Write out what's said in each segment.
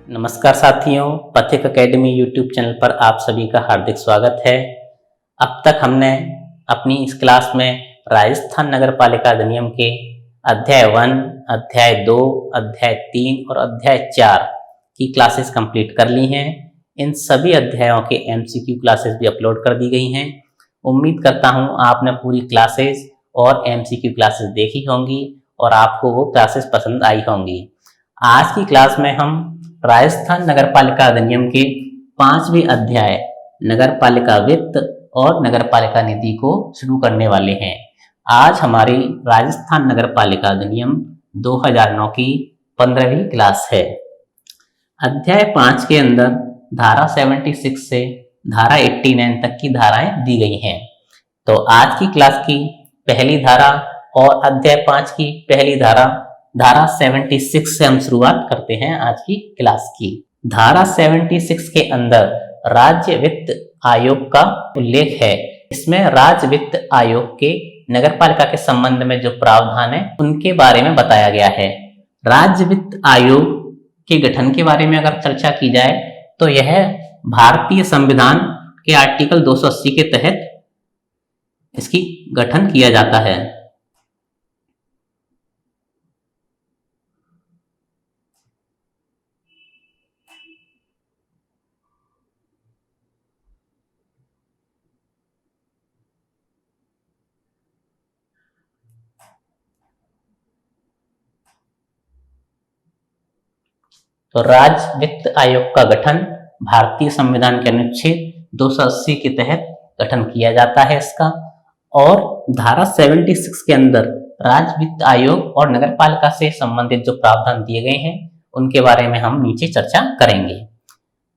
नमस्कार साथियों, पथिक एकेडमी यूट्यूब चैनल पर आप सभी का हार्दिक स्वागत है। अब तक हमने अपनी इस क्लास में राजस्थान नगर पालिका अधिनियम के अध्याय 1, अध्याय 2, अध्याय 3 और अध्याय 4 की क्लासेस कंप्लीट कर ली हैं। इन सभी अध्यायों के एमसीक्यू क्लासेस भी अपलोड कर दी गई हैं। उम्मीद करता हूँ आपने पूरी क्लासेस और एमसीक्यू क्लासेस देखी होंगी और आपको वो क्लासेस पसंद आई होंगी। आज की क्लास में हम राजस्थान नगर पालिका अधिनियम के 5वें अध्याय नगर पालिका वित्त और नगर पालिका निधि को शुरू करने वाले हैं। आज हमारी राजस्थान नगर पालिका अधिनियम 2009 की 15वीं क्लास है। अध्याय 5 के अंदर धारा 76 से धारा 89 तक की धाराएं दी गई हैं। तो आज की क्लास की पहली धारा और अध्याय 5 की पहली धारा 76 से हम शुरुआत करते हैं आज की क्लास की। धारा 76 के अंदर राज्य वित्त आयोग का उल्लेख है। इसमें राज्य वित्त आयोग के नगरपालिका के संबंध में जो प्रावधान है उनके बारे में बताया गया है। राज्य वित्त आयोग के गठन के बारे में अगर चर्चा की जाए तो यह भारतीय संविधान के आर्टिकल 280 के तहत इसकी गठन किया जाता है। तो राज्य वित्त आयोग का गठन भारतीय संविधान के अनुच्छेद 280 के तहत गठन किया जाता है इसका। और धारा 76 के अंदर राज्य वित्त आयोग और नगरपालिका से संबंधित जो प्रावधान दिए गए हैं उनके बारे में हम नीचे चर्चा करेंगे।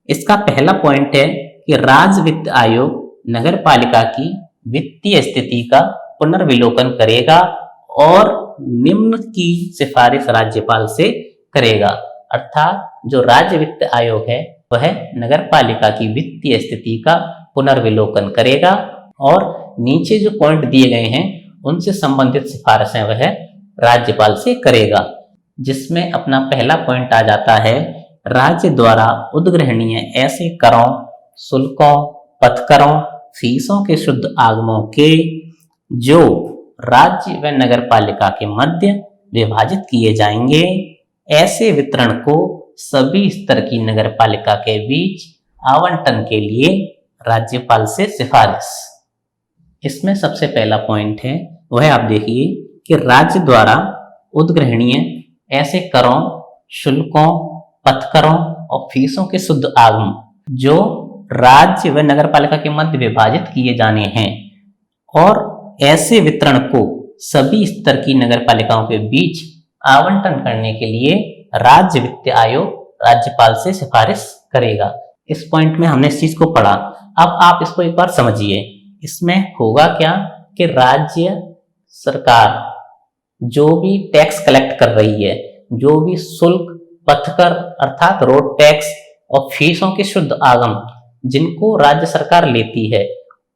इसका पहला पॉइंट है कि राज्य वित्त आयोग नगरपालिका की वित्तीय स्थिति का पुनर्विलोकन करेगा और निम्न की सिफारिश राज्यपाल से करेगा। अर्थात जो राज्य वित्त आयोग है वह नगरपालिका की वित्तीय स्थिति का पुनर्विलोकन करेगा और नीचे जो पॉइंट दिए गए हैं उनसे संबंधित सिफारिशें वह राज्यपाल से करेगा। जिसमें अपना पहला पॉइंट आ जाता है, राज्य द्वारा उद्ग्रहणीय ऐसे करों, शुल्कों, पथकरों, फीसों के शुद्ध आगमों के जो राज्य व नगरपालिका के मध्य विभाजित किए जाएंगे, ऐसे वितरण को सभी स्तर की नगरपालिका के बीच आवंटन के लिए राज्यपाल से सिफारिश। इसमें सबसे पहला पॉइंट है वह आप देखिए कि राज्य द्वारा उद्ग्रहणीय ऐसे करों, शुल्कों, पथकरों और फीसों के शुद्ध आगम जो राज्य व नगरपालिका के मध्य विभाजित किए जाने हैं और ऐसे वितरण को सभी स्तर की नगरपालिकाओं के बीच आवंटन करने के लिए राज्य वित्त आयोग राज्यपाल से सिफारिश करेगा। इस पॉइंट में हमने इस चीज को पढ़ा। अब आप इसको एक बार समझिए। इसमें होगा क्या कि राज्य सरकार जो भी टैक्स कलेक्ट कर रही है, जो भी शुल्क, पथकर अर्थात रोड टैक्स और फीसों के शुद्ध आगम जिनको राज्य सरकार लेती है,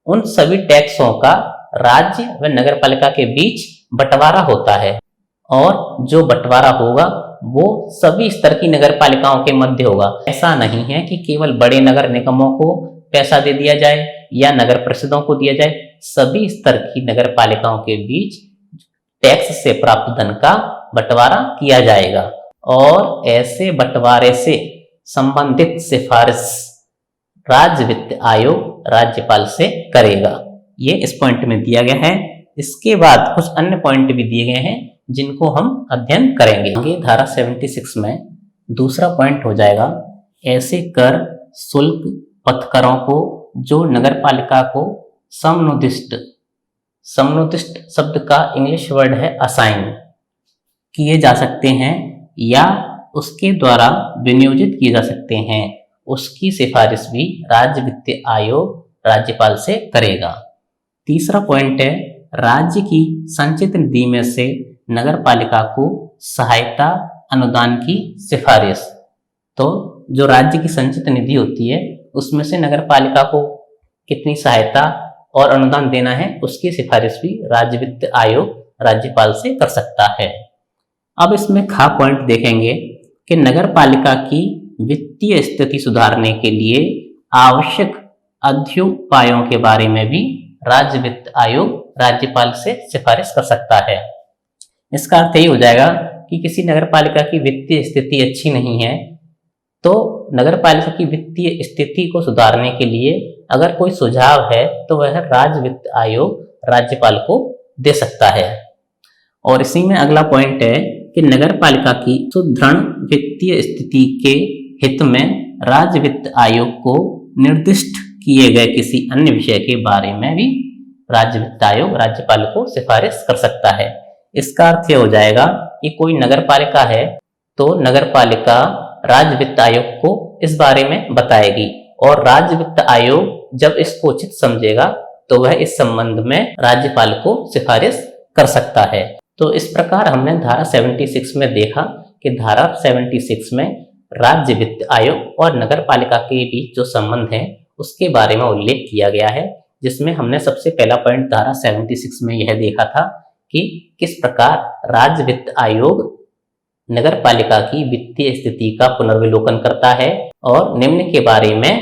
उन सभी टैक्सों का राज्य व नगरपालिका के बीच बंटवारा होता है और जो बंटवारा होगा वो सभी स्तर की नगरपालिकाओं के मध्य होगा। ऐसा नहीं है कि केवल बड़े नगर निगमों को पैसा दे दिया जाए या नगर परिषदों को दिया जाए। सभी स्तर की नगरपालिकाओं के बीच टैक्स से प्राप्त धन का बंटवारा किया जाएगा और ऐसे बंटवारे से संबंधित सिफारिश राज्य वित्त आयोग राज्यपाल से करेगा। ये इस पॉइंट में दिया गया है। इसके बाद कुछ अन्य पॉइंट भी दिए गए हैं जिनको हम अध्ययन करेंगे। आगे धारा 76 में दूसरा पॉइंट हो जाएगा, ऐसे कर, शुल्क, पथकरों को जो नगरपालिका को समनुदिष्ट शब्द का इंग्लिश वर्ड है असाइन किए जा सकते हैं या उसके द्वारा विनियोजित किए जा सकते हैं, उसकी सिफारिश भी राज्य वित्त आयोग राज्यपाल से करेगा। तीसरा पॉइंट है, राज्य की संचित निधि में से नगरपालिका को सहायता अनुदान की सिफारिश। तो जो राज्य की संचित निधि होती है उसमें से नगरपालिका को कितनी सहायता और अनुदान देना है उसकी सिफारिश भी राज्य वित्त आयोग राज्यपाल से कर सकता है। अब इसमें खा पॉइंट देखेंगे कि नगरपालिका की वित्तीय स्थिति सुधारने के लिए आवश्यक अध्युपायों के बारे में भी राज्य वित्त आयोग राज्यपाल से सिफारिश कर सकता है। इसका अर्थ यही हो जाएगा कि किसी नगर पालिका की वित्तीय स्थिति अच्छी नहीं है तो नगर पालिका की वित्तीय स्थिति को सुधारने के लिए अगर कोई सुझाव है तो वह राज्य वित्त आयोग राज्यपाल को दे सकता है। और इसी में अगला पॉइंट है कि नगर पालिका की सुदृढ़ वित्तीय स्थिति के हित में राज्य वित्त आयोग को निर्दिष्ट किए गए किसी अन्य विषय के बारे में भी राज्य वित्त आयोग राज्यपाल को सिफारिश कर सकता है। इसका अर्थ यह हो जाएगा कि कोई नगर पालिका है तो नगर पालिका राज्य वित्त आयोग को इस बारे में बताएगी और राज्य वित्त आयोग जब इसको उचित समझेगा तो वह इस संबंध में राज्यपाल को सिफारिश कर सकता है। तो इस प्रकार हमने धारा 76 में देखा कि धारा 76 में राज्य वित्त आयोग और नगर पालिका के बीच जो संबंध है उसके बारे में उल्लेख किया गया है, जिसमें हमने सबसे पहला पॉइंट धारा 76 में यह देखा था कि किस प्रकार राज्य वित्त आयोग नगर पालिका की वित्तीय स्थिति का पुनर्विलोकन करता है और निम्न के बारे में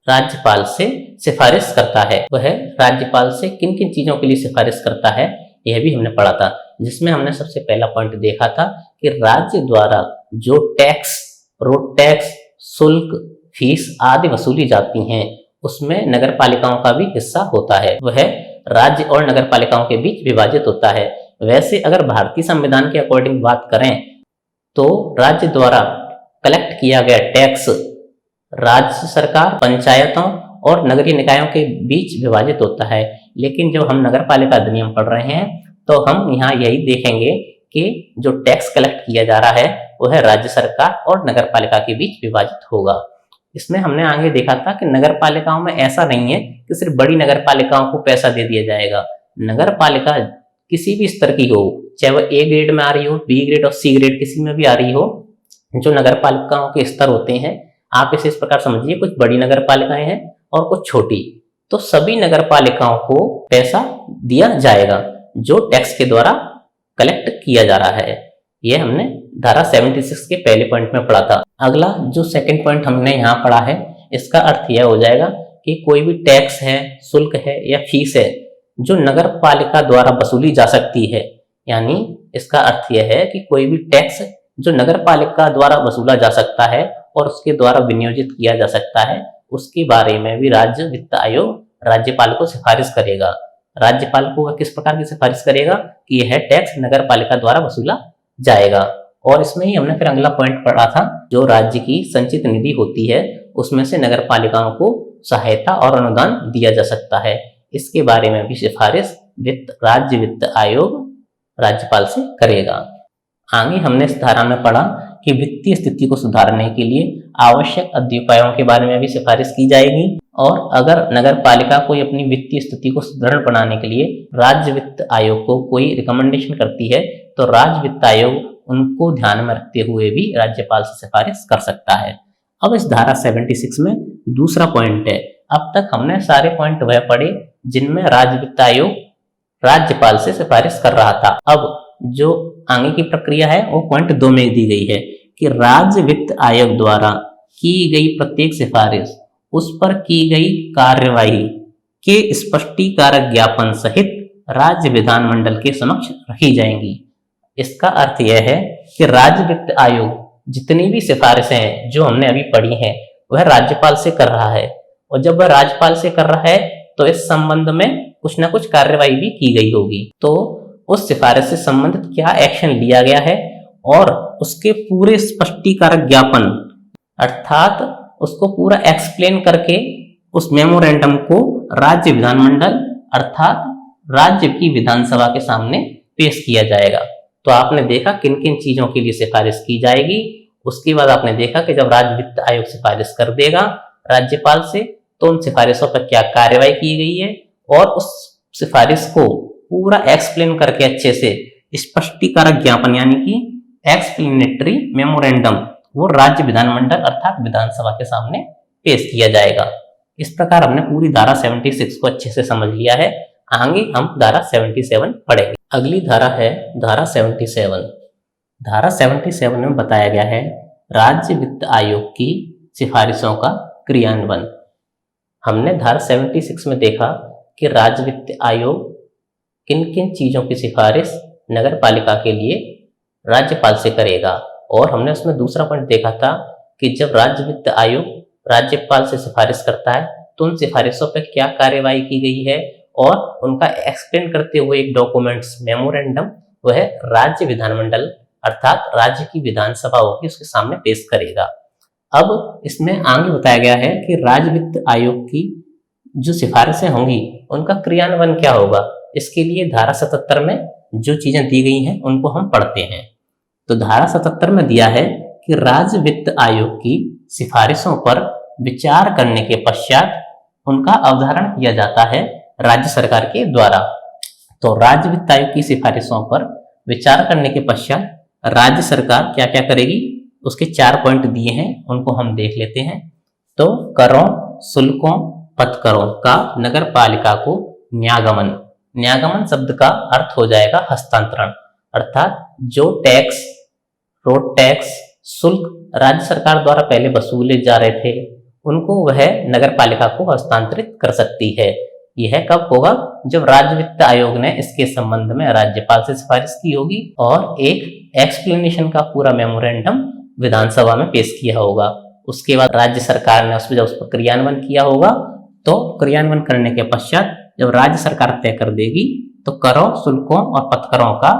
राज्यपाल से सिफारिश करता है। वह राज्यपाल से किन किन चीजों के लिए सिफारिश करता है यह भी हमने पढ़ा था, जिसमें हमने सबसे पहला पॉइंट देखा था कि राज्य द्वारा जो टैक्स, रोड टैक्स, शुल्क, फीस आदि वसूली जाती हैं उसमें नगर पालिकाओं का भी हिस्सा होता है। वह राज्य और नगर पालिकाओं के बीच विभाजित होता है। वैसे अगर भारतीय संविधान के अकॉर्डिंग बात करें तो राज्य द्वारा कलेक्ट किया गया टैक्स राज्य सरकार, पंचायतों और नगरीय निकायों के बीच विभाजित होता है। लेकिन जब हम नगर पालिका अधिनियम पढ़ रहे हैं तो हम यहाँ यही देखेंगे कि जो टैक्स कलेक्ट किया जा रहा है वह राज्य सरकार और नगर पालिका के बीच विभाजित होगा। इसमें हमने आगे देखा था कि नगर पालिकाओं में ऐसा नहीं है कि सिर्फ बड़ी नगर पालिकाओं को पैसा दे दिया जाएगा। नगर पालिका किसी भी स्तर की हो, चाहे वह ए ग्रेड में आ रही हो, बी ग्रेड और सी ग्रेड किसी में भी आ रही हो, जो नगर पालिकाओं के स्तर होते हैं आप इसे इस प्रकार समझिए, कुछ बड़ी नगर पालिकाएं हैं और कुछ छोटी, तो सभी नगर पालिकाओं को पैसा दिया जाएगा जो टैक्स के द्वारा कलेक्ट किया जा रहा है। यह हमने धारा 76 के पहले पॉइंट में पढ़ा था। अगला जो सेकंड पॉइंट हमने यहाँ पढ़ा है इसका अर्थ यह हो जाएगा कि कोई भी टैक्स है, शुल्क है या फीस है जो नगर पालिका द्वारा वसूली जा सकती है, यानी इसका अर्थ यह है कि कोई भी टैक्स जो नगर पालिका द्वारा वसूला जा सकता है और उसके द्वारा विनियोजित किया जा सकता है उसके बारे में भी राज्य वित्त आयोग राज्यपाल को सिफारिश करेगा। राज्यपाल को वह किस प्रकार की सिफारिश करेगा कि यह टैक्स नगर पालिका द्वारा वसूला जाएगा। और इसमें ही हमने फिर अगला पॉइंट पढ़ा था, जो राज्य की संचित निधि होती है उसमें से नगर पालिकाओं को सहायता और अनुदान दिया जा सकता है। इसके बारे में भी सिफारिश राज्य वित्त आयोग राज्यपाल से करेगा। आगे हमने इस धारा में पढ़ा कि वित्तीय स्थिति को सुधारने के लिए आवश्यक अध्युपायों के बारे में भी सिफारिश की जाएगी और अगर नगर पालिका कोई अपनी वित्तीय स्थिति को सुदृढ़ बनाने के लिए राज्य वित्त आयोग को कोई रिकमेंडेशन करती है तो राज्य वित्त आयोग उनको ध्यान में रखते हुए भी राज्यपाल से सिफारिश कर सकता है। अब इस धारा 76 में दूसरा पॉइंट है। अब तक हमने सारे पॉइंट वह पढ़े जिनमें राज्य वित्त आयोग राज्यपाल से सिफारिश कर रहा था। अब जो आगे की प्रक्रिया है वो पॉइंट 2 में दी गई है कि राज्य वित्त आयोग द्वारा की गई प्रत्येक सिफारिश उस पर की गई कार्यवाही के स्पष्टीकारक ज्ञापन सहित राज्य विधानमंडल के समक्ष रखी जाएंगी। इसका अर्थ यह है कि राज्य वित्त आयोग जितनी भी सिफारिशें हैं जो हमने अभी पढ़ी हैं वह राज्यपाल से कर रहा है और जब वह राज्यपाल से कर रहा है तो इस संबंध में कुछ ना कुछ कार्यवाही भी की गई होगी। तो उस सिफारिश से संबंधित क्या एक्शन लिया गया है और उसके पूरे स्पष्टीकारक ज्ञापन अर्थात उसको पूरा एक्सप्लेन करके उस मेमोरेंडम को राज्य विधानमंडल अर्थात राज्य की विधानसभा के सामने पेश किया जाएगा। तो आपने देखा किन किन चीजों के लिए सिफारिश की जाएगी। उसके बाद आपने देखा कि जब राज्य वित्त आयोग सिफारिश कर देगा राज्यपाल से तो उन सिफारिशों पर क्या कार्यवाही की गई है और उस सिफारिश को पूरा एक्सप्लेन करके अच्छे से स्पष्टीकारक ज्ञापन यानी कि एक्सप्लेनेटरी मेमोरेंडम वो राज्य विधानमंडल अर्थात विधानसभा के सामने पेश किया जाएगा। इस प्रकार हमने पूरी धारा 76 को अच्छे से समझ लिया है। आगे हम धारा 77 पढ़ेंगे। अगली धारा है धारा 77। धारा 77 में बताया गया है राज्य वित्त आयोग की सिफारिशों का क्रियान्वयन। हमने धारा 76 में देखा कि राज्य वित्त आयोग किन किन चीजों की सिफारिश नगर पालिका के लिए राज्यपाल से करेगा, और हमने उसमें दूसरा पॉइंट देखा था कि जब राज्य वित्त आयोग राज्यपाल से सिफारिश करता है तो उन सिफारिशों पर क्या कार्यवाही की गई है और उनका एक्सप्लेन करते हुए एक डॉक्यूमेंट्स मेमोरेंडम वह राज्य विधानमंडल अर्थात राज्य की विधानसभा होगी उसके सामने पेश करेगा। अब इसमें आगे बताया गया है कि राज्य वित्त आयोग की जो सिफारिशें होंगी उनका क्रियान्वयन क्या होगा। इसके लिए धारा 77 में जो चीजें दी गई हैं उनको हम पढ़ते हैं। तो धारा 77 में दिया है कि राज्य वित्त आयोग की सिफारिशों पर विचार करने के पश्चात उनका अवधारण किया जाता है राज्य सरकार के द्वारा। तो राज्य वित्त आयोग की सिफारिशों पर विचार करने के पश्चात राज्य सरकार क्या क्या करेगी, उसके 4 पॉइंट दिए हैं, उनको हम देख लेते हैं। तो करों, शुल्कों, पथकरों का नगर पालिका को न्यागमन, न्यागमन शब्द का अर्थ हो जाएगा हस्तांतरण, अर्थात जो टैक्स, रोड टैक्स, शुल्क राज्य सरकार द्वारा पहले वसूले जा रहे थे उनको वह नगर पालिका को हस्तांतरित कर सकती है। यह कब होगा, जब राज्य वित्त आयोग ने इसके संबंध में राज्यपाल से सिफारिश की होगी और एक एक्सप्लेनेशन का पूरा मेमोरेंडम विधानसभा में पेश किया होगा। उसके बाद राज्य सरकार ने उस पर क्रियान्वयन किया होगा। तो क्रियान्वयन करने के पश्चात जब राज्य सरकार तय कर देगी तो करों, शुल्कों और पथकरों का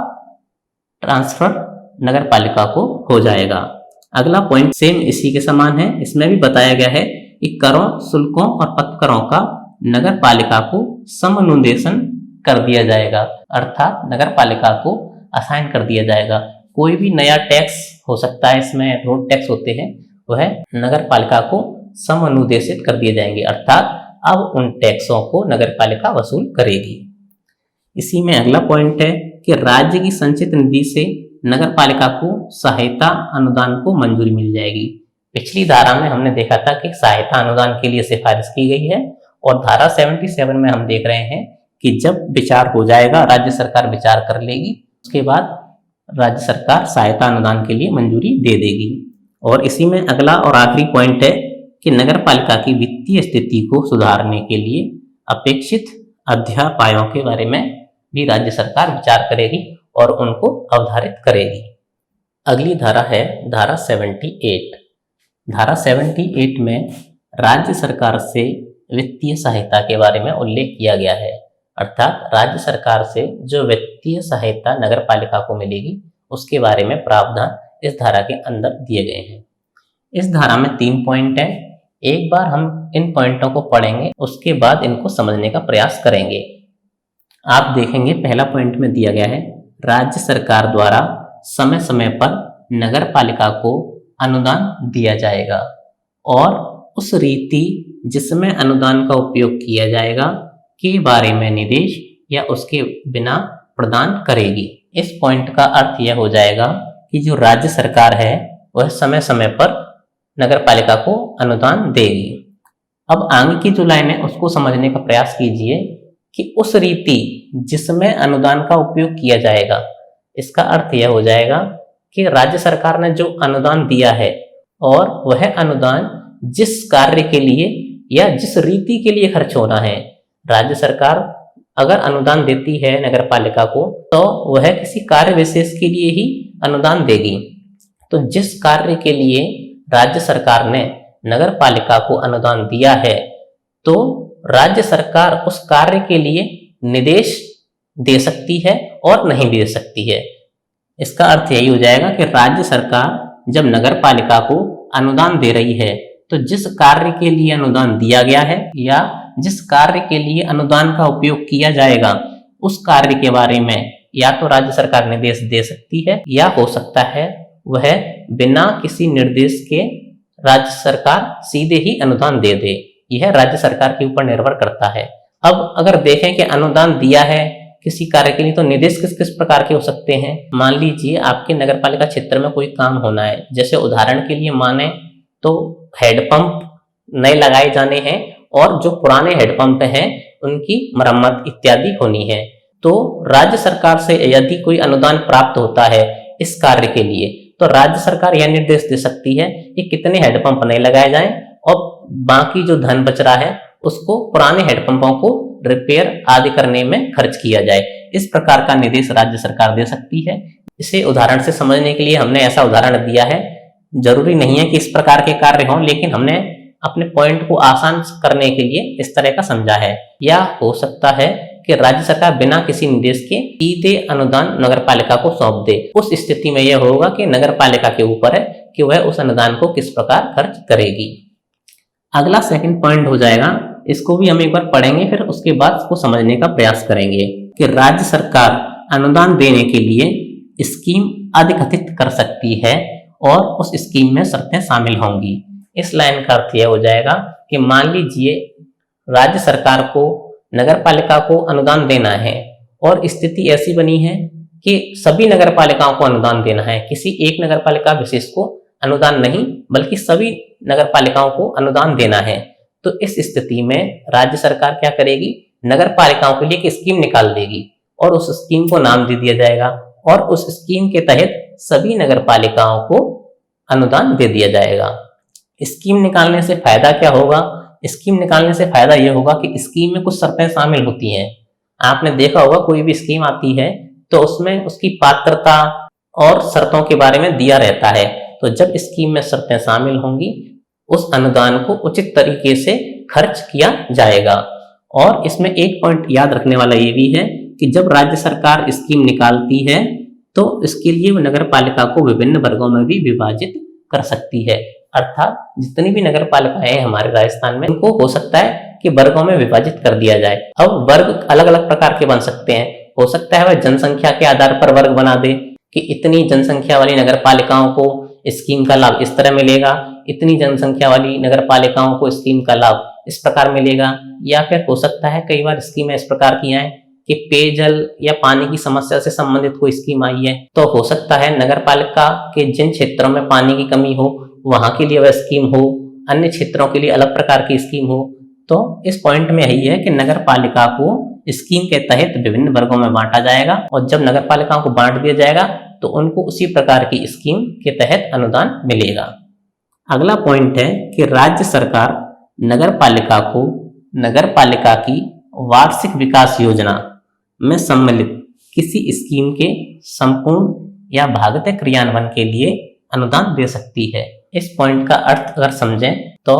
ट्रांसफर नगर पालिका को हो जाएगा। अगला पॉइंट सेम इसी के समान है। इसमें भी बताया गया है कि करों, शुल्कों और पथकरों का नगर पालिका को समनुदेशन कर दिया जाएगा, अर्थात नगर पालिका को असाइन कर दिया जाएगा। कोई भी नया टैक्स हो सकता है, इसमें रोड टैक्स होते हैं, वह नगर पालिका को समनुदेशित कर दिए जाएंगे, अर्थात अब उन टैक्सों को नगर पालिका वसूल करेगी। इसी में अगला पॉइंट है कि राज्य की संचित निधि से नगर पालिका को सहायता अनुदान को मंजूरी मिल जाएगी। पिछली धारा में हमने देखा था कि सहायता अनुदान के लिए सिफारिश की गई है, और धारा 77 में हम देख रहे हैं कि जब विचार हो जाएगा, राज्य सरकार विचार कर लेगी, उसके बाद राज्य सरकार सहायता अनुदान के लिए मंजूरी दे देगी। और इसी में अगला और आखिरी पॉइंट है कि नगर पालिका की वित्तीय स्थिति को सुधारने के लिए अपेक्षित अध्यापायों के बारे में भी राज्य सरकार विचार करेगी और उनको अवधारित करेगी। अगली धारा है धारा 78। धारा 78 में राज्य सरकार से वित्तीय सहायता के बारे में उल्लेख किया गया है, अर्थात राज्य सरकार से जो वित्तीय सहायता नगर पालिका को मिलेगी उसके बारे में प्रावधान इस धारा के अंदर दिए गए हैं। इस धारा में 3 पॉइंट हैं। एक बार हम इन पॉइंटों को पढ़ेंगे, उसके बाद इनको समझने का प्रयास करेंगे। आप देखेंगे पहला पॉइंट में दिया गया है, राज्य सरकार द्वारा समय समय पर नगर पालिका को अनुदान दिया जाएगा और उस रीति जिसमें अनुदान का उपयोग किया जाएगा के बारे में निर्देश या उसके बिना प्रदान करेगी। इस पॉइंट का अर्थ यह हो जाएगा कि जो राज्य सरकार है वह समय समय पर नगर पालिका को अनुदान देगी। अब आगे की जो लाइन है उसको समझने का प्रयास कीजिए कि उस रीति जिसमें अनुदान का उपयोग किया जाएगा, इसका अर्थ यह हो जाएगा कि राज्य सरकार ने जो अनुदान दिया है और वह अनुदान जिस कार्य के लिए या जिस रीति के लिए खर्च होना है, राज्य सरकार अगर अनुदान देती है नगर पालिका को तो वह किसी कार्य विशेष के लिए ही अनुदान देगी। तो जिस कार्य के लिए राज्य सरकार ने नगर पालिका को अनुदान दिया है तो राज्य सरकार उस कार्य के लिए निर्देश दे सकती है और नहीं दे सकती है। इसका अर्थ यही हो जाएगा कि राज्य सरकार जब नगर पालिका को अनुदान दे रही है तो जिस कार्य के लिए अनुदान दिया गया है या जिस कार्य के लिए अनुदान का उपयोग किया जाएगा उस कार्य के बारे में या तो राज्य सरकार निर्देश दे सकती है या हो सकता है वह बिना किसी निर्देश के राज्य सरकार सीधे ही अनुदान दे दे। यह राज्य सरकार के ऊपर निर्भर करता है। अब अगर देखें कि अनुदान दिया है किसी कार्य के लिए तो निर्देश किस किस प्रकार के हो सकते हैं। मान लीजिए आपके नगर पालिका क्षेत्र में कोई काम होना है, जैसे उदाहरण के लिए माने तो हेडपंप नए लगाए जाने हैं और जो पुराने हेडपंप हैं उनकी मरम्मत इत्यादि होनी है। तो राज्य सरकार से यदि कोई अनुदान प्राप्त होता है इस कार्य के लिए तो राज्य सरकार यह निर्देश दे सकती है कि कितने हैंडपंप नए लगाए जाएं और बाकी जो धन बच रहा है उसको पुराने हैंडपंपों को रिपेयर आदि करने में खर्च किया जाए। इस प्रकार का निर्देश राज्य सरकार दे सकती है। इसे उदाहरण से समझने के लिए हमने ऐसा उदाहरण दिया है। जरूरी नहीं है कि इस प्रकार के कार्य हों, लेकिन हमने अपने पॉइंट को आसान करने के लिए इस तरह का समझा है। या हो सकता है कि राज्य सरकार बिना किसी निर्देश के सीधे अनुदान नगरपालिका को सौंप दे। उस स्थिति में यह होगा कि नगरपालिका के ऊपर है कि वह उस अनुदान को किस प्रकार खर्च करेगी। अगला सेकंड पॉइंट हो जाएगा, इसको भी हम एक बार पढ़ेंगे, फिर उसके बाद इसको समझने का प्रयास करेंगे कि राज्य सरकार अनुदान देने के लिए स्कीम अधिगठित कर सकती है और उस स्कीम में शर्तें शामिल होंगी। इस लाइन का अर्थ यह हो जाएगा कि मान लीजिए राज्य सरकार को नगरपालिका को अनुदान देना है और स्थिति ऐसी बनी है कि सभी नगरपालिकाओं को अनुदान देना है, किसी एक नगरपालिका विशेष को अनुदान नहीं बल्कि सभी नगरपालिकाओं को अनुदान देना है। तो इस स्थिति में राज्य सरकार क्या करेगी, नगरपालिकाओं के लिए एक स्कीम निकाल देगी और उस स्कीम को नाम दे दिया जाएगा और उस स्कीम के तहत सभी नगरपालिकाओं को अनुदान दे दिया जाएगा। स्कीम निकालने से फायदा क्या होगा? स्कीम निकालने से फायदा यह होगा कि स्कीम में कुछ शर्तें शामिल होती हैं। आपने देखा होगा कोई भी स्कीम आती है तो उसमें उसकी पात्रता और शर्तों के बारे में दिया रहता है। तो जब स्कीम में शर्तें शामिल होंगी उस अनुदान को उचित तरीके से खर्च किया जाएगा। और इसमें एक पॉइंट याद रखने वाला ये भी है कि जब राज्य सरकार स्कीम निकालती है तो इसके लिए वो नगर पालिका को विभिन्न वर्गों में भी विभाजित कर सकती है। अर्थात जितनी भी नगर पालिकाएं हैं हमारे राजस्थान में, उनको हो सकता है कि वर्गों में विभाजित कर दिया जाए। अब वर्ग अलग अलग प्रकार के बन सकते हैं। हो सकता है वह जनसंख्या के आधार पर वर्ग बना दे कि इतनी जनसंख्या वाली नगर पालिकाओं को स्कीम का लाभ इस तरह मिलेगा, इतनी जनसंख्या वाली नगर पालिकाओं को स्कीम का लाभ इस प्रकार मिलेगा। या फिर हो सकता है कई बार स्कीमें इस प्रकार की आए कि पेयजल या पानी की समस्या से संबंधित कोई स्कीम आई है, तो हो सकता है नगर पालिका के जिन क्षेत्रों में पानी की कमी हो वहां के लिए वह स्कीम हो, अन्य क्षेत्रों के लिए अलग प्रकार की स्कीम हो। तो इस पॉइंट में यही है कि नगर पालिका को स्कीम के तहत विभिन्न वर्गों में बांटा जाएगा और जब नगर पालिकाओं को बांट दिया जाएगा तो उनको उसी प्रकार की स्कीम के तहत अनुदान मिलेगा। अगला पॉइंट है कि राज्य सरकार नगर पालिका को नगर पालिका की वार्षिक विकास योजना में सम्मिलित किसी स्कीम के संपूर्ण या भागतः क्रियान्वयन के लिए अनुदान दे सकती है। इस पॉइंट का अर्थ अगर समझें तो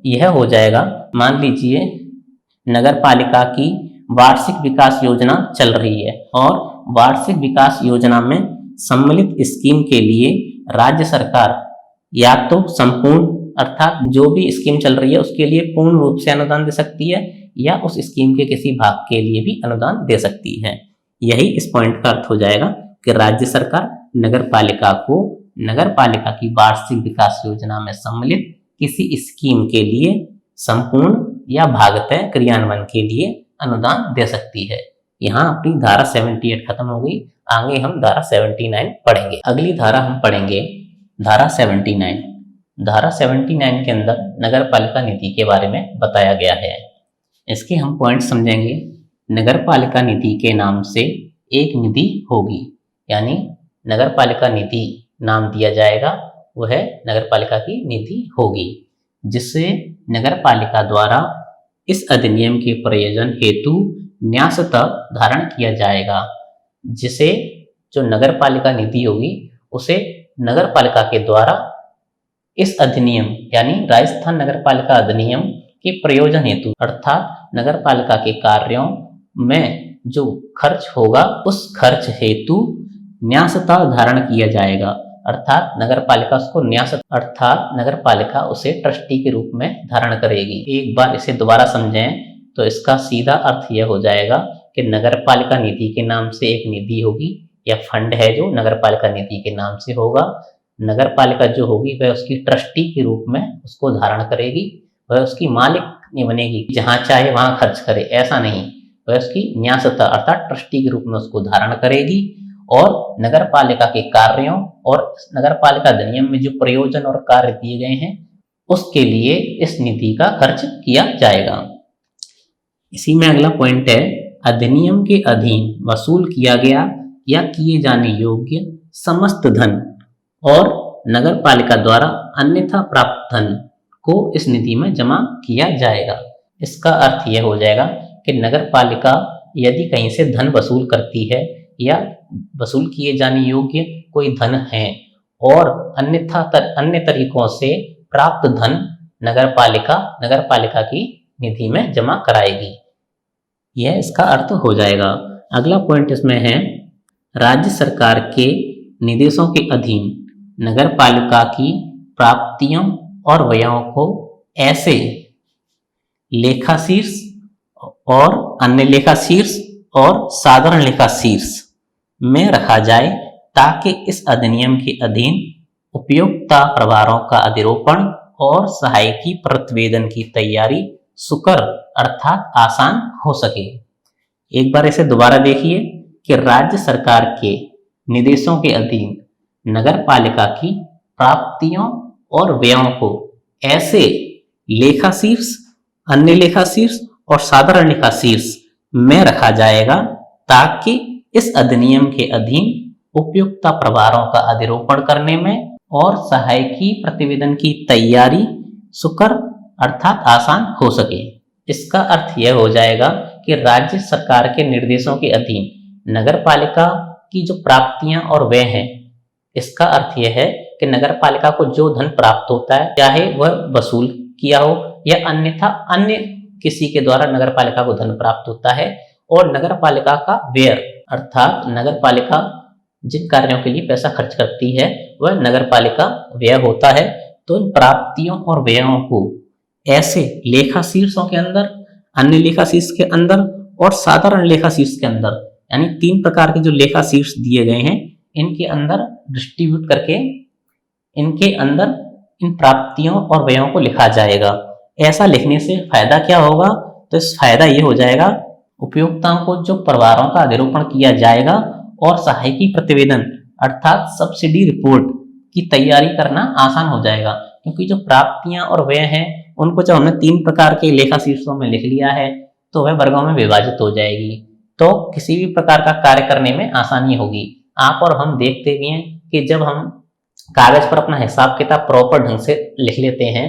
यह हो जाएगा, मान लीजिए नगर पालिका की वार्षिक विकास योजना चल रही है और वार्षिक विकास योजना में सम्मिलित स्कीम के लिए राज्य सरकार या तो संपूर्ण अर्थात जो भी स्कीम चल रही है उसके लिए पूर्ण रूप से अनुदान दे सकती है या उस स्कीम के किसी भाग के लिए भी अनुदान दे सकती है। यही इस पॉइंट का अर्थ हो जाएगा कि राज्य सरकार नगर पालिका को नगर पालिका की वार्षिक विकास योजना में सम्मिलित किसी स्कीम के लिए संपूर्ण या भागतः क्रियान्वयन के लिए अनुदान दे सकती है। यहाँ अपनी धारा 78 खत्म हो गई। आगे हम धारा 79 पढ़ेंगे। अगली धारा हम पढ़ेंगे धारा 79। धारा 79 के अंदर नगर पालिका नीति के बारे में बताया गया है। इसके हम पॉइंट समझेंगे। नगर पालिका नीति के नाम से एक निधि होगी, यानी नगर पालिका नीति नाम दिया जाएगा, वह नगर पालिका की निधि होगी, जिससे नगर पालिका द्वारा इस अधिनियम के प्रयोजन हेतु न्यासतः धारण किया जाएगा। जिसे जो नगर पालिका निधि होगी उसे नगर पालिका के द्वारा इस अधिनियम यानी राजस्थान नगर पालिका अधिनियम के प्रयोजन हेतु अर्थात नगर पालिका के कार्यों में जो खर्च होगा उस खर्च हेतु न्यासतः धारण किया जाएगा। अर्थात नगर पालिका उसको अर्थात नगर पालिका उसे ट्रस्टी के रूप में धारण करेगी। एक बार इसे दोबारा समझें तो इसका सीधा अर्थ यह हो जाएगा कि नगर पालिका निधि के नाम से एक निधि होगी या फंड है जो नगर पालिका निधि के नाम से होगा। नगर पालिका जो होगी वह उसकी ट्रस्टी के रूप में उसको धारण करेगी। वह उसकी मालिक नहीं बनेगी, जहां चाहे वहां खर्च करे, ऐसा नहीं। वह उसकी न्यासतः अर्थात ट्रस्टी के रूप में उसको धारण करेगी और नगर पालिका के कार्यों और नगर पालिका अधिनियम में जो प्रयोजन और कार्य दिए गए हैं उसके लिए इस निधि का खर्च किया जाएगा। इसी में अगला पॉइंट है, अधिनियम के अधीन वसूल किया गया या किए जाने योग्य समस्त धन और नगर पालिका द्वारा अन्यथा प्राप्त धन को इस निधि में जमा किया जाएगा। इसका अर्थ यह हो जाएगा कि नगर पालिका यदि कहीं से धन वसूल करती है या वसूल किए जाने योग्य कोई धन है और अन्यथा अन्य तरीकों से प्राप्त धन नगर पालिका की निधि में जमा कराएगी। यह इसका अर्थ हो जाएगा। अगला पॉइंट इसमें है, राज्य सरकार के निर्देशों के अधीन नगर पालिका की प्राप्तियों और व्ययों को ऐसे लेखा शीर्ष और अन्य लेखा शीर्ष और साधारण लेखा शीर्ष में रखा जाए ताकि इस अधिनियम के अधीन उपयोक्ता प्रभारों का अधिरोपण और सहायकी प्रतिवेदन की तैयारी सुकर अर्थात आसान हो सके। एक बार इसे दोबारा देखिए कि राज्य सरकार के निर्देशों के अधीन नगर पालिका की प्राप्तियों और व्ययों को ऐसे लेखा शीर्ष, अन्य लेखा शीर्ष और साधारण लेखा शीर्ष में रखा जाएगा ताकि इस अधिनियम के अधीन उपयुक्ता प्रभारों का अधिरोपण करने में और सहायकी प्रतिवेदन की तैयारी सुकर अर्थात आसान हो सके। इसका अर्थ यह हो जाएगा कि राज्य सरकार के निर्देशों के अधीन नगर पालिका की जो प्राप्तियां और व्यय हैं, इसका अर्थ यह है कि नगर पालिका को जो धन प्राप्त होता है, चाहे वह वसूल किया हो या अन्यथा अन्य किसी के द्वारा नगर पालिका को धन प्राप्त होता है, और नगर पालिका का व्यय अर्थात नगर पालिका जिन कार्यों के लिए पैसा खर्च करती है वह नगर पालिका व्यय होता है। तो इन प्राप्तियों और व्ययों को ऐसे लेखा शीर्षों के अंदर, अन्य लेखा शीर्ष के अंदर और साधारण लेखा शीर्ष के अंदर, यानी 3 प्रकार के जो लेखा शीर्ष दिए गए हैं, इनके अंदर डिस्ट्रीब्यूट करके इनके अंदर इन प्राप्तियों और व्ययों को लिखा जाएगा। ऐसा लिखने से फायदा क्या होगा? तो इस फायदा ये हो जाएगा, उपयोक्ताओं को जो प्रभारों का अधिरोपण किया जाएगा और सहायकी प्रतिवेदन अर्थात सब्सिडी रिपोर्ट की तैयारी करना आसान हो जाएगा, क्योंकि जो प्राप्तियां और व्यय हैं उनको जब हमने 3 प्रकार के लेखा शीर्षों में लिख लिया है तो वह वर्गों में विभाजित हो जाएगी, तो किसी भी प्रकार का कार्य करने में आसानी होगी। आप और हम देखते भी हैं कि जब हम कागज पर अपना हिसाब किताब प्रॉपर ढंग से लिख लेते हैं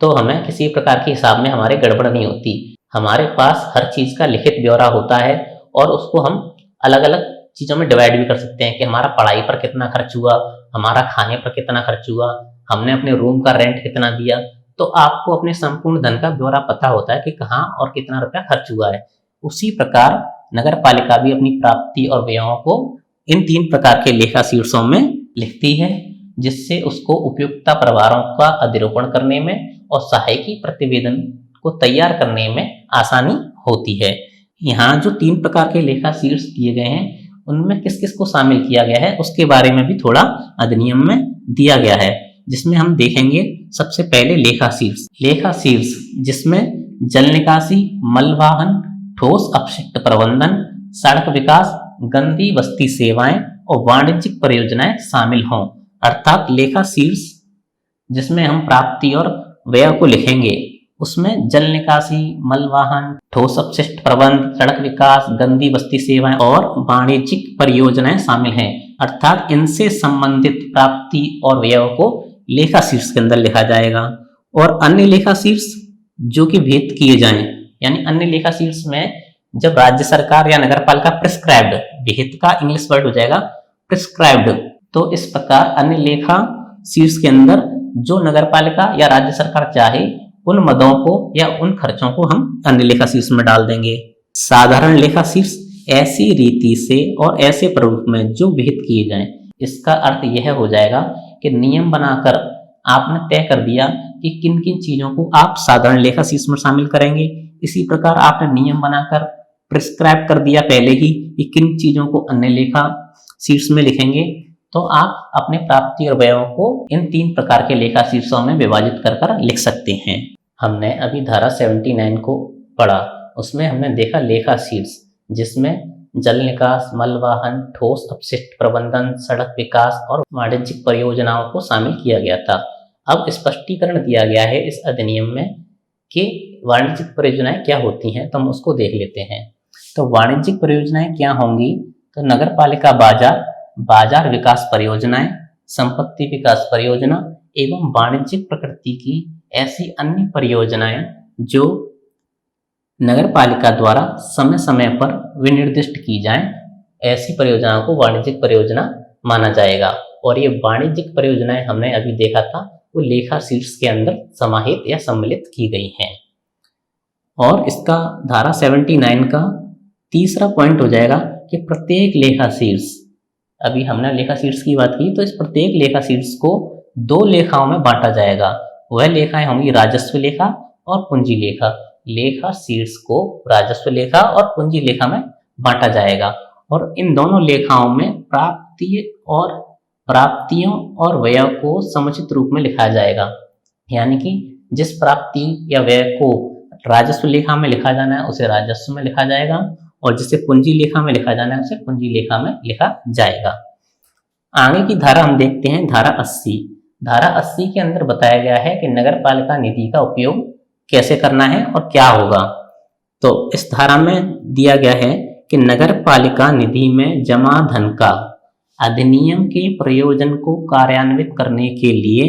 तो हमें किसी प्रकार के हिसाब में हमारे गड़बड़ नहीं होती। हमारे पास हर चीज का लिखित ब्यौरा होता है और उसको हम अलग अलग चीजों में डिवाइड भी कर सकते हैं कि हमारा पढ़ाई पर कितना खर्च हुआ, हमारा खाने पर कितना खर्च हुआ, हमने अपने रूम का रेंट कितना दिया। तो आपको अपने संपूर्ण धन का ब्यौरा पता होता है कि कहाँ और कितना रुपया खर्च हुआ है। उसी प्रकार नगर पालिका भी अपनी प्राप्ति और व्ययों को इन 3 प्रकार के लेखा शीर्षों में लिखती है, जिससे उसको उपयुक्ता प्रभारों का अधिरोपण करने में और सहायकी प्रतिवेदन को तैयार करने में आसानी होती है। यहाँ जो 3 प्रकार के लेखा शीर्ष दिए गए हैं उनमें किस किस को शामिल किया गया है उसके बारे में भी थोड़ा अधिनियम में दिया गया है, जिसमें हम देखेंगे सबसे पहले लेखा शीर्ष जिसमें जल निकासी, मलवाहन, ठोस अपशिष्ट प्रबंधन, सड़क विकास, गंदी बस्ती सेवाएं और वाणिज्यिक परियोजनाएं शामिल हों। अर्थात लेखा शीर्ष जिसमें हम प्राप्ति और व्यय को लिखेंगे उसमें जल निकासी, मलवाहन, ठोस अपशिष्ट प्रबंध, सड़क विकास, गंदी बस्ती सेवाएं और वाणिज्यिक परियोजनाएं शामिल हैं। अर्थात इनसे संबंधित प्राप्ति और व्यय को लेखा शीर्ष के अंदर लिखा जाएगा। और अन्य लेखा शीर्ष जो कि विहित किए जाएं, यानी अन्य लेखा शीर्ष में जब राज्य सरकार या नगर पालिका प्रिस्क्राइब्ड, विहित का इंग्लिश वर्ड हो जाएगा प्रिस्क्राइब्ड, तो इस प्रकार अन्य लेखा शीर्ष के अंदर जो नगर पालिका या राज्य सरकार चाहे उन मदों को या उन खर्चों को हम अन्य लेखा शीर्ष में डाल देंगे। साधारण लेखा शीर्ष ऐसी रीति से और ऐसे प्रारूप में जो विहित किए जाएं। इसका अर्थ यह हो जाएगा कि नियम बनाकर आपने तय कर दिया कि किन किन चीजों को आप साधारण लेखा शीर्ष में शामिल करेंगे। इसी प्रकार आपने नियम बनाकर प्रिस्क्राइब कर दिया पहले ही कि किन चीजों को अन्य लेखा शीर्ष में लिखेंगे, तो आप अपने प्राप्ति और व्ययों को इन 3 प्रकार के लेखा शीर्षों में विभाजित कर लिख सकते हैं। हमने अभी धारा 79 को पढ़ा, उसमें हमने देखा लेखा शीर्ष जिसमें जल निकास, मलवाहन, ठोस अपशिष्ट प्रबंधन, सड़क विकास और वाणिज्यिक परियोजनाओं को शामिल किया गया था। अब स्पष्टीकरण दिया गया है इस अधिनियम में कि वाणिज्यिक परियोजनाएं क्या होती हैं, तो हम उसको देख लेते हैं। तो वाणिज्यिक परियोजनाएं क्या होंगी? तो नगर पालिका बाजार विकास परियोजनाएं, संपत्ति विकास परियोजना एवं वाणिज्यिक प्रकृति की ऐसी अन्य परियोजनाएं जो नगर पालिका द्वारा समय समय पर विनिर्दिष्ट की जाएं, ऐसी परियोजनाओं को वाणिज्यिक परियोजना माना जाएगा। और ये वाणिज्यिक परियोजनाएं हमने अभी देखा था वो लेखा शीर्ष के अंदर समाहित या सम्मिलित की गई हैं। और इसका धारा 79 का तीसरा पॉइंट हो जाएगा कि प्रत्येक लेखा शीर्ष, अभी हमने लेखा शीर्ष की बात की, तो इस प्रत्येक लेखा शीर्ष को दो लेखाओं में बांटा जाएगा। वह लेखाएं होंगी राजस्व लेखा और पूंजी लेखा। लेखा शीर्ष को राजस्व लेखा और पूंजी लेखा में बांटा जाएगा और इन दोनों लेखाओं में प्राप्तियों और व्यय को समुचित रूप में लिखा जाएगा। यानी कि जिस प्राप्ति या व्यय को राजस्व लेखा में लिखा जाना है उसे राजस्व में लिखा जाएगा और जिसे पूंजी लेखा में लिखा जाना है उसे पूंजी लेखा में लिखा जाएगा। आगे की धारा हम देखते हैं, धारा 80। धारा 80 के अंदर बताया गया है कि नगर पालिका निधि का उपयोग कैसे करना है और क्या होगा। तो इस धारा में दिया गया है कि नगर पालिका निधि में जमा धन का अधिनियम के प्रयोजन को कार्यान्वित करने के लिए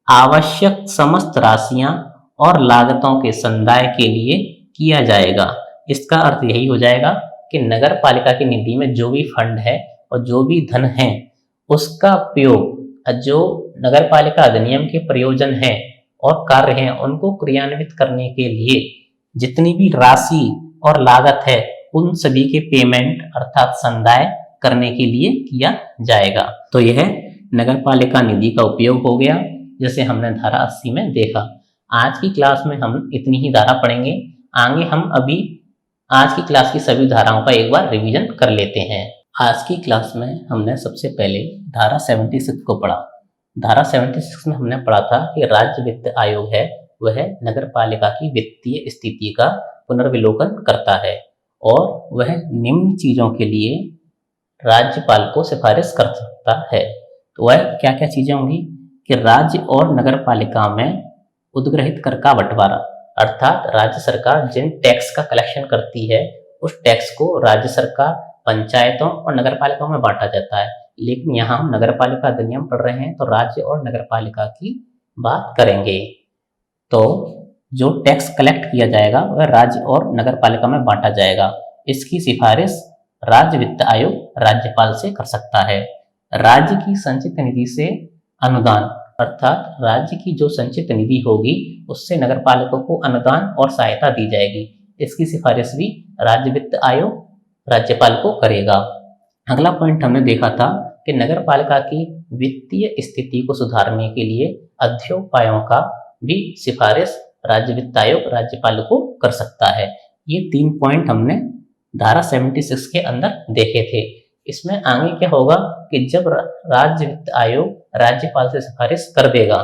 आवश्यक समस्त राशियां और लागतों के संदाय के लिए किया जाएगा। इसका अर्थ यही हो जाएगा कि नगर पालिका की निधि में जो भी फंड है और जो भी धन है उसका उपयोग जो नगर पालिका अधिनियम के प्रयोजन है और कार्य हैं उनको क्रियान्वित करने के लिए जितनी भी राशि और लागत है उन सभी के पेमेंट अर्थात संदाय करने के लिए किया जाएगा। तो यह नगर पालिका निधि का उपयोग हो गया, जैसे हमने धारा 80 में देखा। आज की क्लास में हम इतनी ही धारा पढ़ेंगे। आगे हम अभी आज की क्लास की सभी धाराओं का एक बार रिवीजन कर लेते हैं। आज की क्लास में हमने सबसे पहले धारा 76 को पढ़ा। धारा 76 में हमने पढ़ा था कि राज्य वित्त आयोग है वह नगर पालिका की वित्तीय स्थिति का पुनर्विलोकन करता है और वह निम्न चीजों के लिए राज्यपाल को सिफारिश कर सकता है। तो वह क्या क्या चीजें होंगी कि राज्य और नगर पालिका में उद्ग्रहित कर का बंटवारा, अर्थात राज्य सरकार जिन टैक्स का कलेक्शन करती है उस टैक्स को राज्य सरकार, पंचायतों और नगर पालिकाओं में बांटा जाता है। लेकिन यहाँ हम नगर पालिका अधिनियम पढ़ रहे हैं तो राज्य और नगर पालिका की बात करेंगे। तो जो टैक्स कलेक्ट किया जाएगा वह राज्य और नगर पालिका में बांटा जाएगा। इसकी सिफारिश राज्य वित्त आयोग राज्यपाल से कर सकता है। राज्य की संचित निधि से अनुदान, अर्थात राज्य की जो संचित निधि होगी उससे नगर पालिका को अनुदान और सहायता दी जाएगी। इसकी सिफारिश भी राज्य वित्त आयोग राज्यपाल को करेगा। अगला पॉइंट हमने देखा था कि नगर पालिका की वित्तीय स्थिति को सुधारने के लिए अध्ययोपायों का भी सिफारिश राज्य वित्त आयोग राज्यपाल को कर सकता है। ये 3 पॉइंट हमने धारा 76 के अंदर देखे थे। इसमें आगे क्या होगा कि जब राज्य वित्त आयोग राज्यपाल से सिफारिश कर देगा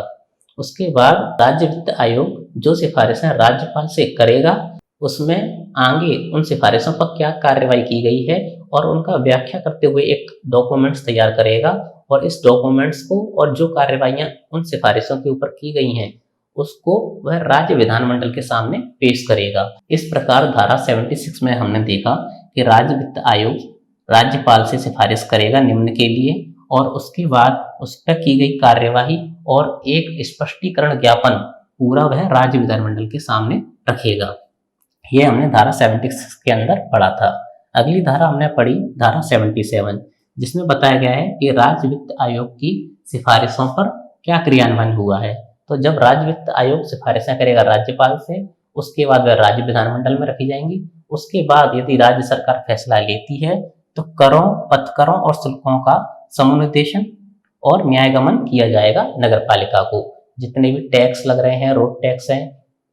उसके बाद राज्य वित्त आयोग जो सिफारिशें राज्यपाल से करेगा उसमें आगे उन सिफारिशों पर क्या कार्रवाई की गई है और उनका व्याख्या करते हुए एक डॉक्यूमेंट्स तैयार करेगा और इस डॉक्यूमेंट्स को और जो कार्रवाइयां उन सिफारिशों के ऊपर की गई हैं उसको वह राज्य विधानमंडल के सामने पेश करेगा। इस प्रकार धारा 76 में हमने देखा कि राज्य वित्त आयोग राज्यपाल से सिफारिश करेगा निम्न के लिए और उसके बाद उस पर की गई कार्यवाही और एक स्पष्टीकरण ज्ञापन पूरा वह राज्य विधानमंडल के सामने रखेगा। यह हमने धारा 76 के अंदर पढ़ा था। अगली धारा हमने पढ़ी धारा 77, जिसमें बताया गया है कि राज्य वित्त आयोग की सिफारिशों पर क्या क्रियान्वयन हुआ है। तो जब राज्य वित्त आयोग सिफारिशें करेगा राज्यपाल से उसके बाद वह राज्य विधानमंडल में रखी जाएंगी। उसके बाद यदि राज्य सरकार फैसला लेती है तो करों, पथकरों और शुल्कों का समुन्नतेशन और न्यायगमन किया जाएगा। नगर पालिका को जितने भी टैक्स लग रहे हैं, रोड टैक्स हैं,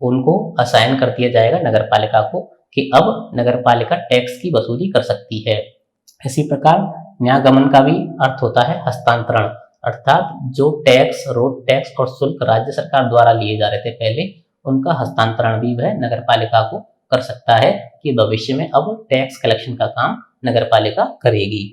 उनको असाइन कर दिया जाएगा नगर पालिका को कि अब नगर पालिका टैक्स की वसूली कर सकती है। इसी प्रकार न्यायगमन का भी अर्थ होता है हस्तांतरण, अर्थात जो टैक्स, रोड टैक्स और शुल्क राज्य सरकार द्वारा लिए जा रहे थे पहले उनका हस्तांतरण भी वह नगर पालिका को कर सकता है कि भविष्य में अब टैक्स कलेक्शन का काम नगर पालिका करेगी।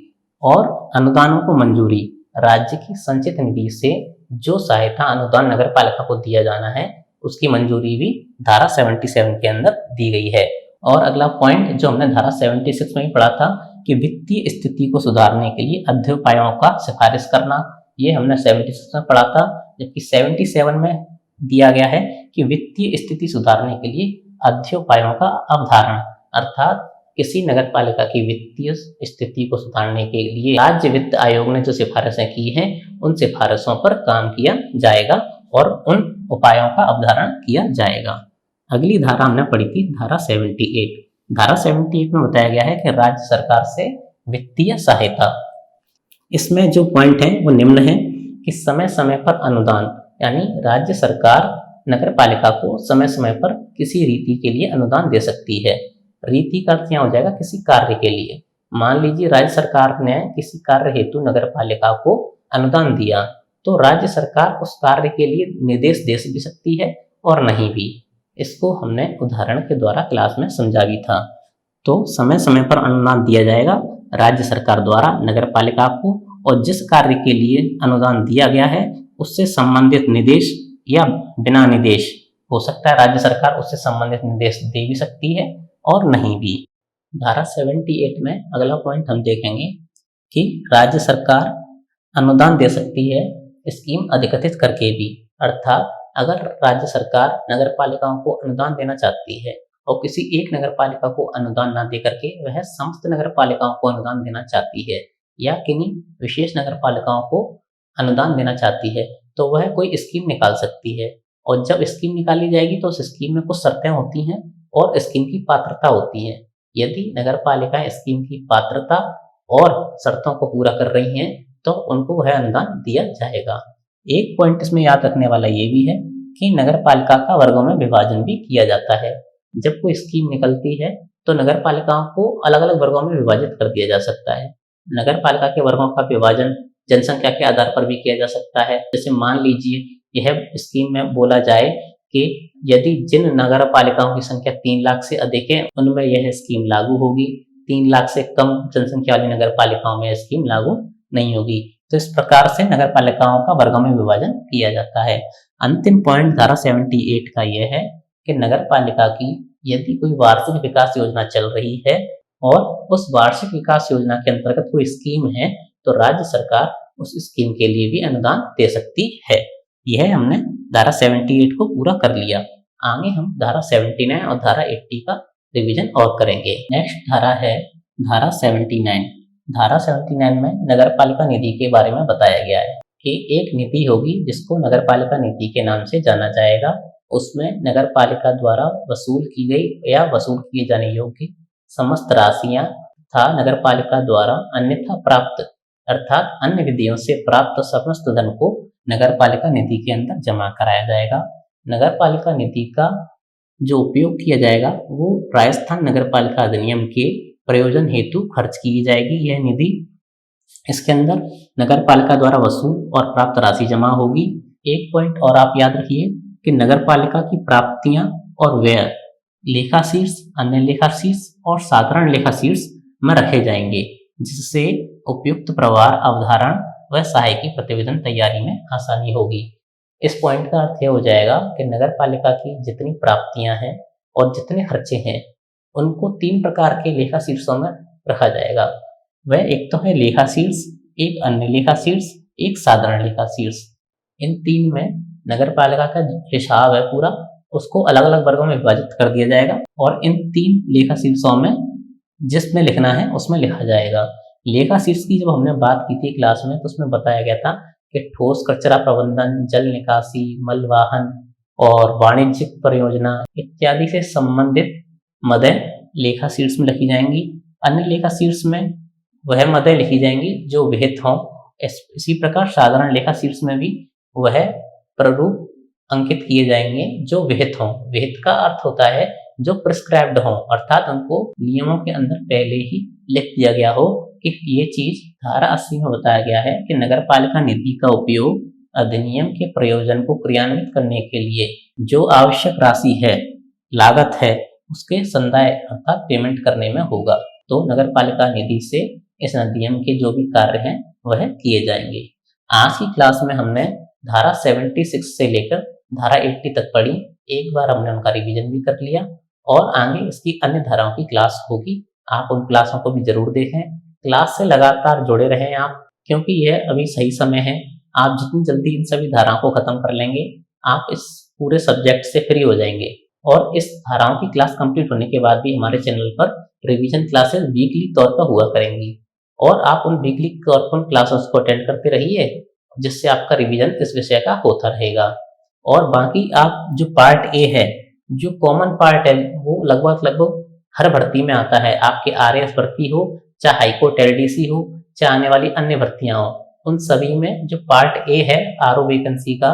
और अनुदानों को मंजूरी, राज्य की संचित निधि से जो सहायता अनुदान नगर पालिका को दिया जाना है उसकी मंजूरी भी धारा 77 के अंदर दी गई है। और अगला पॉइंट जो हमने धारा 76 में ही पढ़ा था कि वित्तीय स्थिति को सुधारने के लिए अध्ययोपायों का सिफारिश करना, ये हमने 76 में पढ़ा था, जबकि 77 में दिया गया है कि वित्तीय स्थिति सुधारने के लिए अध्ययोपायों का अवधारणा, अर्थात किसी नगर पालिका की वित्तीय स्थिति को सुधारने के लिए राज्य वित्त आयोग ने जो सिफारिशें की हैं उन सिफारिशों पर काम किया जाएगा और उन उपायों का अवधारण किया जाएगा। अगली धारा हमने पढ़ी थी धारा 78। धारा 78 में बताया गया है कि राज्य सरकार से वित्तीय सहायता। इसमें जो पॉइंट है वो निम्न है कि समय समय पर अनुदान, यानी राज्य सरकार नगर पालिका को समय समय पर किसी रीति के लिए अनुदान दे सकती है। रीति का अर्थ यहाँ हो जाएगा किसी कार्य के लिए। मान लीजिए राज्य सरकार ने किसी कार्य हेतु नगर पालिका को अनुदान दिया, तो राज्य सरकार उस कार्य के लिए निर्देश दे भी सकती है और नहीं भी। इसको हमने उदाहरण के द्वारा क्लास में समझा भी था। तो समय समय पर अनुदान दिया जाएगा राज्य सरकार द्वारा नगर पालिका को, और जिस कार्य के लिए अनुदान दिया गया है उससे संबंधित निर्देश या बिना निर्देश हो सकता है, राज्य सरकार उससे संबंधित निर्देश दे भी सकती है और नहीं भी। धारा 78 में अगला पॉइंट हम देखेंगे कि राज्य सरकार अनुदान दे सकती है स्कीम अधिकृत करके भी, अर्थात अगर राज्य सरकार नगर पालिकाओं को अनुदान देना चाहती है और किसी एक नगर पालिका को अनुदान न दे करके वह समस्त नगर पालिकाओं को अनुदान देना चाहती है या किन्हीं विशेष नगर पालिकाओं को अनुदान देना चाहती है, तो वह कोई स्कीम निकाल सकती है। और जब स्कीम निकाली जाएगी तो उस स्कीम में कुछ शर्तें होती हैं और स्कीम की पात्रता होती है। यदि नगर पालिकाएं स्कीम की पात्रता और शर्तों को पूरा कर रही हैं तो उनको वह अनुदान दिया जाएगा। एक पॉइंट इसमें याद रखने वाला ये भी है कि नगर पालिका का वर्गों में विभाजन भी किया जाता है। जब कोई स्कीम निकलती है तो नगर पालिकाओं को अलग अलग वर्गों में विभाजित कर दिया जा सकता है। नगर पालिका के वर्गों का विभाजन जनसंख्या के आधार पर भी किया जा सकता है। जैसे मान लीजिए यह स्कीम में बोला जाए कि यदि जिन नगर पालिकाओं की संख्या 3 लाख से अधिक है उनमें यह स्कीम लागू होगी, 3 लाख से कम जनसंख्या वाली नगर पालिकाओं में यह स्कीम लागू नहीं होगी। तो इस प्रकार से नगर पालिकाओं का वर्गों में विभाजन किया जाता है। अंतिम पॉइंट धारा 78 का यह है कि नगर पालिका की यदि कोई वार्षिक विकास योजना चल रही है और उस वार्षिक विकास योजना के अंतर्गत कोई स्कीम है तो राज्य सरकार उस स्कीम के लिए भी अनुदान दे सकती है। यह हमने धारा 78 को पूरा कर लिया। आगे हम धारा 79 और धारा 80 का रिवीजन और करेंगे। नेक्स्ट धारा है धारा 79। धारा 79 में नगर पालिका निधि के बारे में बताया गया है कि एक निधि होगी जिसको नगर पालिका निधि के नाम से जाना जाएगा। उसमें नगर पालिका द्वारा वसूल की गई या वसूल किए जाने योग्य समस्त राशियां तथा नगर पालिका द्वारा अन्यथा प्राप्त अर्थात अन्य विधियों से प्राप्त समस्त धन को नगर पालिका निधि के अंदर जमा कराया जाएगा। नगर पालिका निधि का जो उपयोग किया जाएगा वो राजस्थान नगर पालिका अधिनियम के प्रयोजन हेतु खर्च की जाएगी यह निधि। इसके अंदर नगर पालिका द्वारा वसूल और प्राप्त राशि जमा होगी। एक पॉइंट और आप याद रखिए कि नगर पालिका की प्राप्तियां और व्यय लेखा शीर्ष, अन्य लेखा शीर्ष और साधारण लेखा शीर्ष में रखे जाएंगे, जिससे उपयुक्त प्रवाह अवधारण व सहायकी प्रतिवेदन तैयारी में आसानी होगी। इस पॉइंट का अर्थ यह हो जाएगा कि नगर पालिका की जितनी प्राप्तियां हैं और जितने खर्चे हैं उनको 3 प्रकार के लेखा शीर्षों में रखा जाएगा। वह एक तो है लेखा शीर्ष, एक अन्य लेखा शीर्ष, एक साधारण लेखा शीर्ष। इन 3 में नगर पालिका का हिसाब है पूरा उसको अलग अलग वर्गों में विभाजित कर दिया जाएगा और इन 3 लेखा शीर्षों में जिसमें लिखना है उसमें लिखा जाएगा। लेखा शीर्ष की जब हमने बात की थी क्लास में तो उसमें बताया गया था कि ठोस कचरा प्रबंधन, जल निकासी, मलवाहन और वाणिज्यिक परियोजना इत्यादि से संबंधित मदें लेखा शीर्ष में लिखी जाएंगी। अन्य लेखा शीर्ष में वह मदें लिखी जाएंगी जो विहित हों। इसी प्रकार साधारण लेखा शीर्ष में भी वह प्रारूप अंकित किए जाएंगे जो विहित हों। विहित का अर्थ होता है जो प्रिस्क्राइब्ड हों, अर्थात उनको नियमों के अंदर पहले ही लिख दिया गया हो कि ये चीज धारा 80 में बताया गया है कि नगर पालिका निधि का उपयोग अधिनियम के प्रयोजन को क्रियान्वित करने के लिए जो आवश्यक राशि है, लागत है, उसके संदाय अर्थात पेमेंट करने में होगा। तो नगर पालिका निधि से इस अधिनियम के जो भी कार्य हैं वह किए जाएंगे। आज की क्लास में हमने धारा 76 से लेकर धारा 80 तक पढ़ी। एक बार हमने उनका रिवीजन भी कर लिया और आगे इसकी अन्य धाराओं की क्लास होगी। आप उन क्लासों को भी जरूर देखें। क्लास से लगातार जुड़े रहें आप, क्योंकि यह अभी सही समय है आप जितनी जल्दी इन सभी धाराओं को खत्म कर लेंगे, आप इस पूरे सब्जेक्ट से फ्री हो जाएंगे। और इस धाराओं की क्लास कंप्लीट होने के बाद भी हमारे चैनल पर रिवीजन क्लासेस वीकली तौर पर हुआ करेंगी, और आप उन वीकली तौर पर उन क्लासेस को अटेंड करते रहिए, जिससे आपका रिवीजन इस विषय का होता रहेगा। और बाकी आप जो पार्ट ए है, जो कॉमन पार्ट है, वो लगभग हर भर्ती में आता है। आपकी आरएएस भर्ती हो, चाहे हाईकोर्ट एलडीसी हो, चाहे आने वाली अन्य भर्तियां हो, उन सभी में जो पार्ट ए है आरओ वैकेंसी का,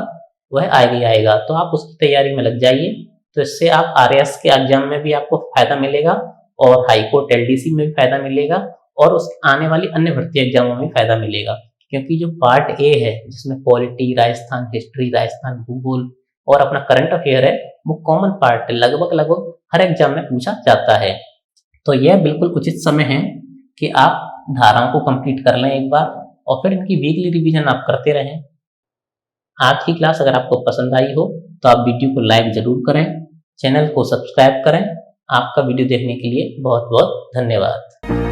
वह आएगा। तो आप उसकी तैयारी में लग जाइए। तो इससे आप आरएएस के एग्जाम में भी आपको फायदा मिलेगा, और हाईकोर्ट एलडीसी में भी फायदा मिलेगा, और उस आने वाली अन्य भर्ती एग्जामों में फायदा मिलेगा। क्योंकि जो पार्ट ए है, जिसमें पॉलिटी, राजस्थान हिस्ट्री, राजस्थान भूगोल और अपना करंट अफेयर है, वो कॉमन पार्ट लगभग हर एग्जाम में पूछा जाता है। तो यह बिल्कुल उचित समय है कि आप धाराओं को कंप्लीट कर लें एक बार, और फिर इनकी वीकली रिवीजन आप करते रहें। आज की क्लास अगर आपको पसंद आई हो तो आप वीडियो को लाइक जरूर करें, चैनल को सब्सक्राइब करें। आपका वीडियो देखने के लिए बहुत बहुत धन्यवाद।